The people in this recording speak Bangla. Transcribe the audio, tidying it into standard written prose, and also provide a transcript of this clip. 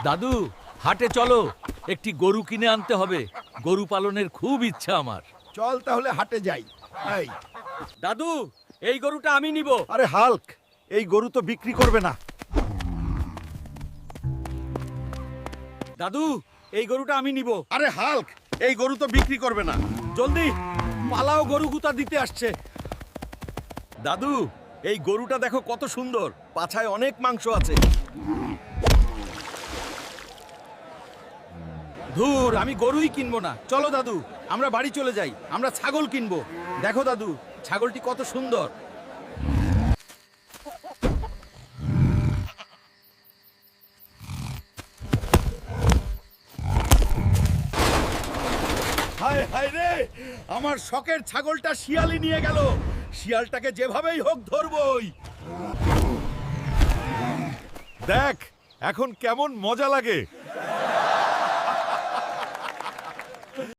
দাদু, হাটে চলো, একটি গরু কিনে আনতে হবে। গরু পালনের খুব ইচ্ছা আমার। চল তাহলে হাটে যাই। এই, দাদু, এই গরুটা আমি নিব। আরে হাল্ক, এই গরু তো বিক্রি করবে না। দাদু, এই গরুটা আমি নিব। আরে হাল্ক, এই গরু তো বিক্রি করবে না। জলদি পালাও, গরু গুতা দিতে আসছে। দাদু, এই গরুটা দেখো কত সুন্দর, পাছায় অনেক মাংস আছে। ধুর, আমি গরুই কিনবো না। চলো দাদু, আমরা বাড়ি চলে যাই। আমরা ছাগল কিনবো। দেখো দাদু, ছাগলটি কত সুন্দর। হায় হায় রে, আমার শখের ছাগলটা শিয়ালি নিয়ে গেল। শিয়ালটাকে যেভাবেই হোক ধরবই। দেখ এখন কেমন মজা লাগে।